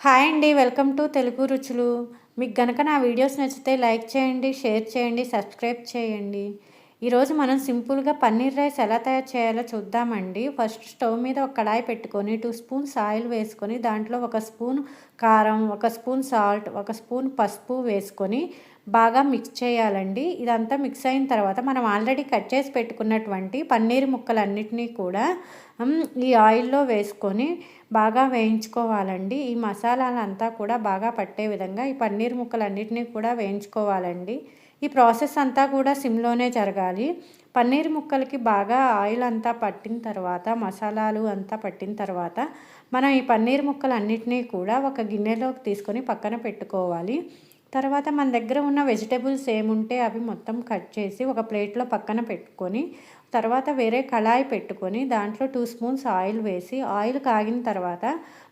Hi అండి. Welcome to Telugu రుచులు. మీకు గనక నా వీడియోస్ నచ్చితే లైక్ చేయండి, షేర్ చేయండి, సబ్స్క్రైబ్ చేయండి. ఈరోజు మనం సింపుల్‌గా పన్నీర్ రైస్ ఎలా తయారు చేయాలో చూద్దామండి. ఫస్ట్ స్టవ్ మీద ఒక కడాయి పెట్టుకొని 2 స్పూన్స్ ఆయిల్ వేసుకొని దాంట్లో 1 స్పూన్ కారం, 1 స్పూన్ సాల్ట్, 1 స్పూన్ పసుపు వేసుకొని బాగా మిక్స్ చేయాలండి. ఇదంతా మిక్స్ అయిన తర్వాత మనం ఆల్రెడీ కట్ చేసి పెట్టుకున్నటువంటి పన్నీర్ ముక్కలన్నిటినీ కూడా ఈ ఆయిల్‌లో వేసుకొని బాగా వేయించుకోవాలండి. ఈ మసాలాలంతా కూడా బాగా పట్టే విధంగా ఈ పన్నీర్ ముక్కలన్నిటినీ కూడా వేయించుకోవాలండి. ఈ ప్రాసెస్ అంతా కూడా సిమ్‌లోనే జరగాలి. పన్నీర్ ముక్కలకి బాగా ఆయిల్ అంతా పట్టిన తర్వాత, మసాలాలు అంతా పట్టిన తర్వాత, మనం ఈ పన్నీర్ ముక్కలన్నిటినీ కూడా ఒక గిన్నెలోకి తీసుకొని పక్కన పెట్టుకోవాలి. తర్వాత మన దగ్గర ఉన్న వెజిటబుల్స్ ఏముంటే అవి మొత్తం కట్ చేసి ఒక ప్లేట్‌లో పక్కన పెట్టుకొని, తర్వాత వేరే కళాయి పెట్టుకొని దాంట్లో 2 స్పూన్స్ ఆయిల్ వేసి, ఆయిల్ కాగిన తర్వాత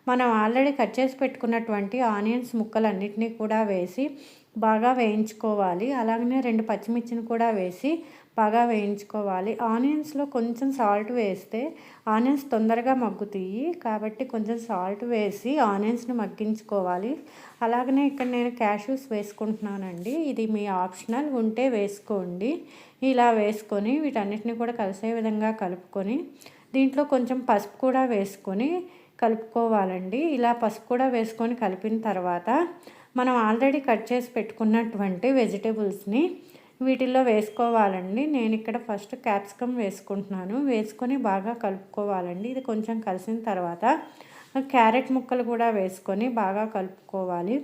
మనం ఆల్రెడీ కట్ చేసి పెట్టుకున్నటువంటి ఆనియన్స్ ముక్కలన్నిటినీ కూడా వేసి బాగా వేయించుకోవాలి. అలాగనే 2 పచ్చిమిర్చిని కూడా వేసి బాగా వేయించుకోవాలి. ఆనియన్స్‌లో కొంచెం సాల్ట్ వేస్తే ఆనియన్స్ తొందరగా మగ్గుతాయి. కాబట్టి కొంచెం సాల్ట్ వేసి ఆనియన్స్‌ని మగ్గించుకోవాలి. అలాగనే ఇక్కడ నేను క్యాష్యూస్ వేసుకుంటున్నానండి. ఇది మీ ఆప్షనల్, ఉంటే వేసుకోండి. ఇలా వేసుకొని వీటన్నిటిని కూడా కలిసే విధంగా కలుపుకొని దీంట్లో కొంచెం పసుపు కూడా వేసుకొని కలుపుకోవాలండి. ఇలా పసుపు కూడా వేసుకొని కలిపిన తర్వాత మనం ఆల్రెడీ కట్ చేసి పెట్టుకున్నటువంటి వెజిటేబుల్స్ని వీటిల్లో వేసుకోవాలండి. నేను ఇక్కడ ఫస్ట్ క్యాప్సికమ్ వేసుకుంటున్నాను. వేసుకొని బాగా కలుపుకోవాలండి. ఇది కొంచెం కలిసిన తర్వాత క్యారెట్ ముక్కలు కూడా వేసుకొని బాగా కలుపుకోవాలి.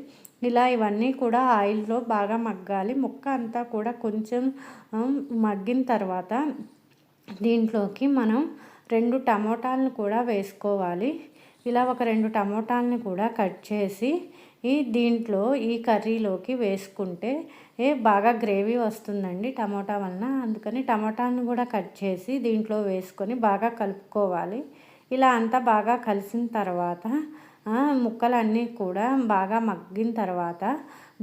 ఇలా ఇవన్నీ కూడా ఆయిల్లో బాగా మగ్గాలి. ముక్క అంతా కూడా కొంచెం మగ్గిన తర్వాత దీంట్లోకి మనం 2 టమోటాలను కూడా వేసుకోవాలి. ఇలా ఒక 2 టమోటాలని కూడా కట్ చేసి దీంట్లో ఈ కర్రీలోకి వేసుకుంటే బాగా గ్రేవీ వస్తుందండి టమోటా వలన. అందుకని టమోటాలను కూడా కట్ చేసి దీంట్లో వేసుకొని బాగా కలుపుకోవాలి. ఇలా అంతా బాగా కలిసిన తర్వాత ముక్కలన్నీ కూడా బాగా మగ్గిన తర్వాత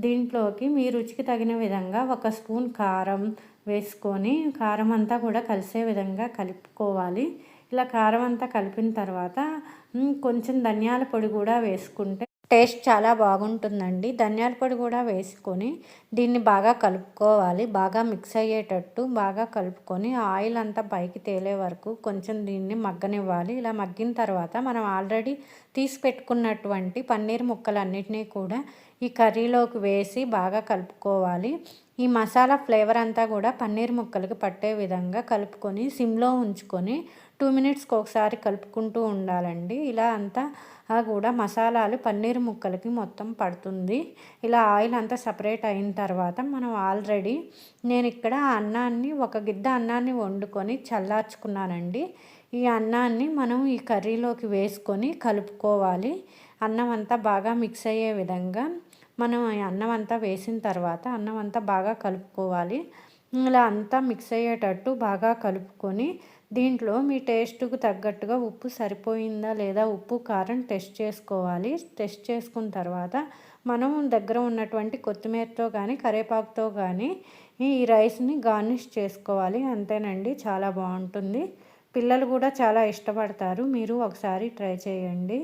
దీంట్లోకి మీ రుచికి తగిన విధంగా 1 స్పూన్ కారం వేసుకొని కారం అంతా కూడా కలిసే విధంగా కలుపుకోవాలి. ఇలా కారం అంతా కలిపిన తర్వాత కొంచెం ధనియాల పొడి కూడా వేసుకుంటే టేస్ట్ చాలా బాగుంటుందండి. ధనియాల పొడి కూడా వేసుకొని దీన్ని బాగా కలుపుకోవాలి. బాగా మిక్స్ అయ్యేటట్టు బాగా కలుపుకొని ఆయిల్ అంతా పైకి తేలే వరకు కొంచెం దీన్ని మగ్గనివ్వాలి. ఇలా మగ్గిన తర్వాత మనం ఆల్రెడీ తీసి పెట్టుకున్నటువంటి పన్నీర్ ముక్కలన్నిటినీ కూడా ఈ కర్రీలోకి వేసి బాగా కలుపుకోవాలి. ఈ మసాలా ఫ్లేవర్ అంతా కూడా పన్నీర్ ముక్కలకి పట్టే విధంగా కలుపుకొని సిమ్లో ఉంచుకొని 2 మినిట్స్కి ఒకసారి కలుపుకుంటూ ఉండాలండి. ఇలా అంతా కూడా మసాలాలు పన్నీర్ ముక్కలకి మొత్తం పడుతుంది. ఇలా ఆయిల్ అంతా సపరేట్ అయిన తర్వాత మనం ఆల్రెడీ నేను ఇక్కడ ఒక గిద్ద అన్నాన్ని వండుకొని చల్లార్చుకున్నానండి. ఈ అన్నాన్ని మనం ఈ కర్రీలోకి వేసుకొని కలుపుకోవాలి. అన్నం అంతా బాగా మిక్స్ అయ్యే విధంగా మనం ఈ అన్నం అంతా వేసిన తర్వాత అన్నం అంతా బాగా కలుపుకోవాలి. ఇలా అంతా మిక్స్ అయ్యేటట్టు బాగా కలుపుకొని దీంట్లో మీ టేస్ట్‌కు తగ్గట్టుగా ఉప్పు సరిపోయిందా లేదా ఉప్పు, కారం టెస్ట్ చేసుకోవాలి. టెస్ట్ చేసుకున్న తర్వాత మనం దగ్గర ఉన్నటువంటి కొత్తిమీరతో కానీ, కరివేపాకుతో కానీ ఈ రైస్‌ని గార్నిష్ చేసుకోవాలి. అంతేనండి, చాలా బాగుంటుంది. పిల్లలు కూడా చాలా ఇష్టపడతారు. మీరు ఒకసారి ట్రై చేయండి.